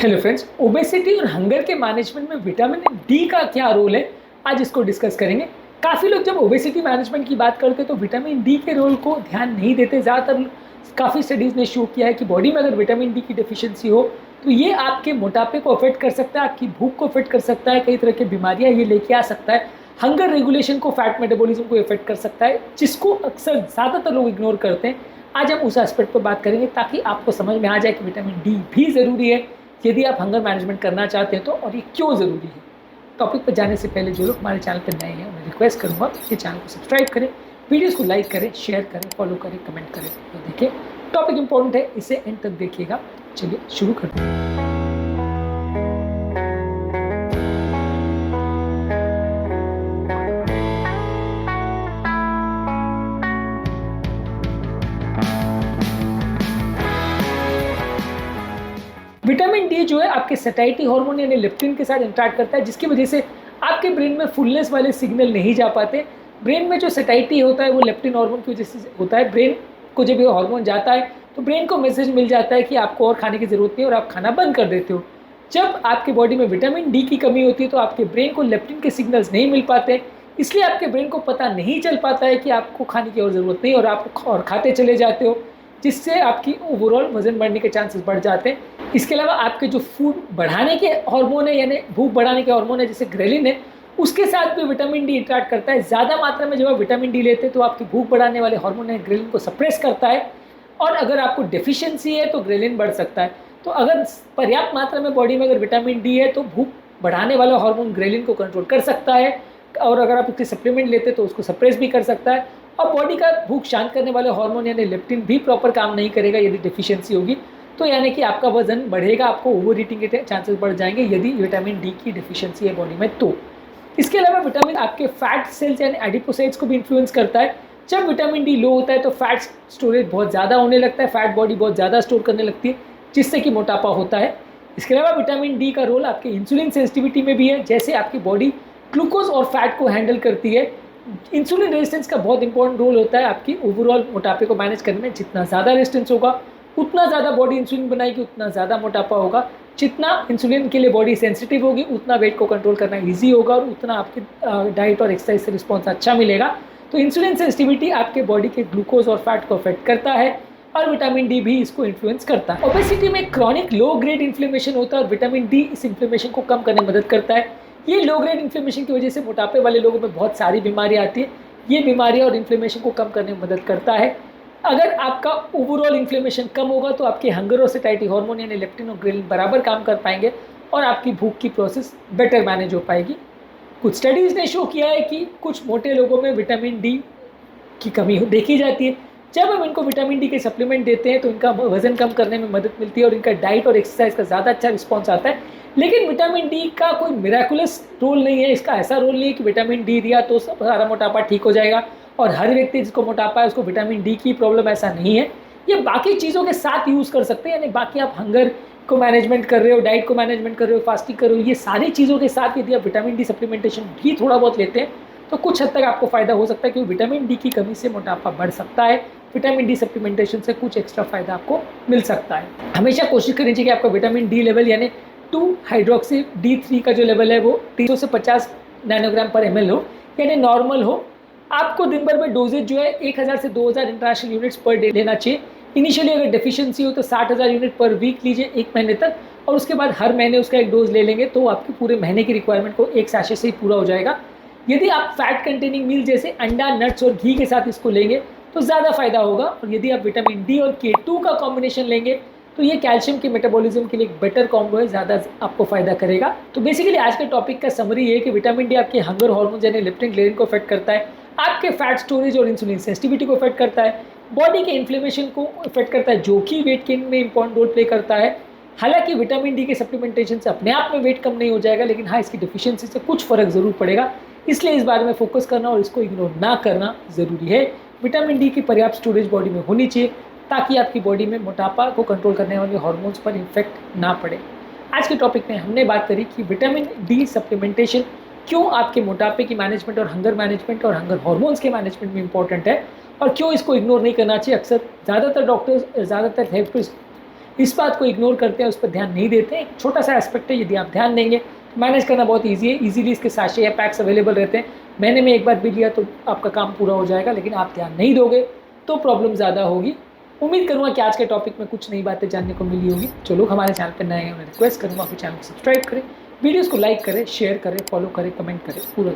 Hello friends, obesity और hunger के management में विटामिन डी का क्या रोल है, आज इसको डिस्कस करेंगे। काफ़ी लोग जब ओबेसिटी मैनेजमेंट की बात करते हैं तो विटामिन डी के रोल को ध्यान नहीं देते। ज़्यादातर काफ़ी स्टडीज़ ने शो किया है कि बॉडी में अगर विटामिन डी की डेफिशिएंसी हो तो ये आपके मोटापे को अफेक्ट कर सकता है, आपकी भूख को अफेक्ट कर सकता है, कई तरह की बीमारियाँ ये लेके आ सकता है। हंगर रेगुलेशन को, फैट मेटाबॉलिज्म को इफेक्ट कर सकता है, जिसको अक्सर ज़्यादातर लोग इग्नोर करते हैं। आज हम उस एस्पेक्ट पर बात करेंगे ताकि आपको समझ में आ जाए कि विटामिन डी भी ज़रूरी है यदि आप हंगर मैनेजमेंट करना चाहते हैं तो, और ये क्यों ज़रूरी है। टॉपिक पर जाने से पहले जो लोग हमारे चैनल पर नए हैं उन्हें रिक्वेस्ट करूँगा कि चैनल को सब्सक्राइब करें, वीडियोस को लाइक करें, शेयर करें, फॉलो करें, कमेंट करें। तो देखिए टॉपिक इंपॉर्टेंट है, इसे एंड तक देखिएगा। चलिए शुरू करते हैं। विटामिन डी जो है आपके सैटिस्फैक्टरी हार्मोन यानी लेप्टिन के साथ इंटरेक्ट करता है, जिसकी वजह से आपके ब्रेन में फुलनेस वाले सिग्नल नहीं जा पाते। ब्रेन में जो सैटिस्फैक्टरी होता है वो लेप्टिन हार्मोन की वजह से होता है। ब्रेन को जब ये हार्मोन जाता है तो ब्रेन को मैसेज मिल जाता है कि आपको और खाने की ज़रूरत नहीं और आप खाना बंद कर देते हो। जब आपके बॉडी में विटामिन डी की कमी होती है तो आपके ब्रेन को लेप्टिन के सिग्नल्स नहीं मिल पाते, इसलिए आपके ब्रेन को पता नहीं चल पाता है कि आपको खाने की और ज़रूरत नहीं और आप और खाते चले जाते हो, जिससे आपकी ओवरऑल वजन बढ़ने के चांसेस बढ़ जाते हैं। इसके अलावा आपके जो फूड बढ़ाने के हार्मोन है यानी भूख बढ़ाने के हार्मोन है जैसे ग्रेलिन है, उसके साथ भी विटामिन डी इंटरेक्ट करता है। ज़्यादा मात्रा में जब आप विटामिन डी लेते हैं तो आपकी भूख बढ़ाने वाले हार्मोन है ग्रेलिन को सप्रेस करता है, और अगर आपको डेफिशिएंसी है तो ग्रेलिन बढ़ सकता है। तो अगर पर्याप्त मात्रा में बॉडी में अगर विटामिन डी है तो भूख बढ़ाने वाला हार्मोन ग्रेलिन को कंट्रोल कर सकता है, और अगर आप उसके सप्लीमेंट लेते तो उसको सप्रेस भी कर सकता है। और बॉडी का भूख शांत करने वाले हार्मोन यानी लेप्टिन भी प्रॉपर काम नहीं करेगा यदि डेफिशिएंसी होगी, तो यानी कि आपका वजन बढ़ेगा, आपको ओवर ईटिंग के चांसेस बढ़ जाएंगे यदि विटामिन डी की डेफिशिएंसी है बॉडी में। तो इसके अलावा विटामिन आपके फैट सेल्स यानी एडिपोसाइट्स को भी इन्फ्लुएंस करता है। जब विटामिन डी लो होता है तो फैट स्टोरेज बहुत ज़्यादा होने लगता है, फैट बॉडी बहुत ज़्यादा स्टोर करने लगती है, जिससे कि मोटापा होता है। इसके अलावा विटामिन डी का रोल आपके इंसुलिन सेंसिटिविटी में भी है, जैसे आपकी बॉडी ग्लूकोज और फैट को हैंडल करती है। इंसुलिन रेजिस्टेंस का बहुत इंपॉर्टेंट रोल होता है आपकी ओवरऑल मोटापे को मैनेज करने में। जितना ज़्यादा रेजिस्टेंस होगा उतना ज़्यादा बॉडी इंसुलिन बनाएगी, उतना ज़्यादा मोटापा होगा। जितना इंसुलिन के लिए बॉडी सेंसिटिव होगी उतना वेट को कंट्रोल करना इजी होगा और उतना आपकी डाइट और एक्सरसाइज से रिस्पॉन्स अच्छा मिलेगा। तो इंसुलिन सेंसिटिविटी आपके बॉडी के ग्लूकोज और फैट को अफेक्ट करता है, और विटामिन डी भी इसको इन्फ्लुएंस करता है। ओबेसिटी में क्रॉनिक लो ग्रेड इन्फ्लेमेशन होता है और विटामिन डी इस इन्फ्लेमेशन को कम करने में मदद करता है। ये लो ग्रेड इन्फ्लेमेशन की वजह से मोटापे वाले लोगों में बहुत सारी बीमारियाँ आती है। ये बीमारियाँ और इन्फ्लेमेशन को कम करने में मदद करता है। अगर आपका ओवरऑल इन्फ्लेमेशन कम होगा तो आपके हंगर और सैटिस्फैक्टरी हार्मोन यानी लेप्टिन और ग्रेलिन बराबर काम कर पाएंगे और आपकी भूख की प्रोसेस बेटर मैनेज हो पाएगी। कुछ स्टडीज़ ने शो किया है कि कुछ मोटे लोगों में विटामिन डी की कमी देखी जाती है। जब हम इनको विटामिन डी के सप्लीमेंट देते हैं तो इनका वजन कम करने में मदद मिलती है और इनका डाइट और एक्सरसाइज का ज़्यादा अच्छा रिस्पॉन्स आता है। लेकिन विटामिन डी का कोई मिराकुलस रोल नहीं है, इसका ऐसा रोल नहीं है कि विटामिन डी दिया तो सब सारा मोटापा ठीक हो जाएगा और हर व्यक्ति जिसको मोटापा है उसको विटामिन डी की प्रॉब्लम, ऐसा नहीं है। ये बाकी चीज़ों के साथ यूज़ कर सकते हैं, यानी बाकी आप हंगर को मैनेजमेंट कर रहे हो, डाइट को मैनेजमेंट कर रहे हो, फास्टिंग कर रहे हो, ये सारी चीज़ों के साथ यदि आप विटामिन डी सप्लीमेंटेशन भी थोड़ा बहुत लेते हैं तो कुछ हद तक आपको फ़ायदा हो सकता है, क्योंकि विटामिन डी की कमी से मोटापा बढ़ सकता है। विटामिन डी सप्लीमेंटेशन से कुछ एक्स्ट्रा फ़ायदा आपको मिल सकता है। हमेशा कोशिश करनी चाहिए कि आपका विटामिन डी लेवल यानी 2 हाइड्रोक्सी D3 का जो लेवल है वो 300 से 50 नैनोग्राम पर ml हो, यानी नॉर्मल हो। आपको दिन भर में डोजेज जो है 1000 से 2000 इंटरनेशनल यूनिट्स पर डे लेना चाहिए। इनिशियली अगर डेफिशिएंसी हो तो 60,000 यूनिट पर वीक लीजिए 1 महीने तक, और उसके बाद हर महीने उसका एक डोज ले लेंगे तो आपके पूरे महीने की रिक्वायरमेंट को एक सैशे से ही पूरा हो जाएगा। यदि आप फैट कंटेनिंग मील जैसे अंडा, नट्स और घी के साथ इसको लेंगे तो ज़्यादा फायदा होगा, और यदि आप विटामिन डी और K2 का कॉम्बिनेशन लेंगे तो ये कैल्शियम के मेटाबॉलिज्म के लिए एक बेटर कॉम्बो है, ज़्यादा आपको फायदा करेगा। तो बेसिकली आज के टॉपिक का समरी ये है कि विटामिन डी आपके हंगर हार्मोन यानी लेप्टिन, ग्रेलिन को अफेक्ट करता है, आपके फैट स्टोरेज और इंसुलिन सेंसिटिविटी को अफेक्ट करता है, बॉडी के इन्फ्लेमेशन को अफेक्ट करता है, जो कि वेट गेन में इंपॉर्टेंट रोल प्ले करता है। हालांकि विटामिन डी के सप्लीमेंटेशन से अपने आप में वेट कम नहीं हो जाएगा, लेकिन हाँ इसकी डिफिशियंसी से कुछ फ़र्क ज़रूर पड़ेगा, इसलिए इस बारे में फोकस करना और इसको इग्नोर ना करना ज़रूरी है। विटामिन डी की पर्याप्त स्टोरेज बॉडी में होनी चाहिए ताकि आपकी बॉडी में मोटापा को कंट्रोल करने वाले हार्मोन्स पर इफेक्ट ना पड़े। आज के टॉपिक में हमने बात करी कि विटामिन डी सप्लीमेंटेशन क्यों आपके मोटापे की मैनेजमेंट और हंगर हार्मोन्स के मैनेजमेंट में इंपॉर्टेंट है, और क्यों इसको इग्नोर नहीं करना चाहिए। अक्सर ज़्यादातर डॉक्टर्स, ज़्यादातर थेरेपिस्ट इस बात को इग्नोर करते हैं, उस पर ध्यान नहीं देते हैं। एक छोटा सा एस्पेक्ट है, यदि आप ध्यान देंगे मैनेज करना बहुत ईजी है। ईजिली इसके साशे या पैक्स अवेलेबल रहते हैं, महीने में एक बार भी लिया तो आपका काम पूरा हो जाएगा। लेकिन आप ध्यान नहीं दोगे तो प्रॉब्लम ज़्यादा होगी। उम्मीद करूँगा कि आज के टॉपिक में कुछ नई बातें जानने को मिली होगी। जो लोग हमारे चैनल पर नए हैं उन्हें रिक्वेस्ट करूँगा कि चैनल को सब्सक्राइब करें, वीडियोज़ को लाइक करें, शेयर करें, फॉलो करें, कमेंट करें, पूरा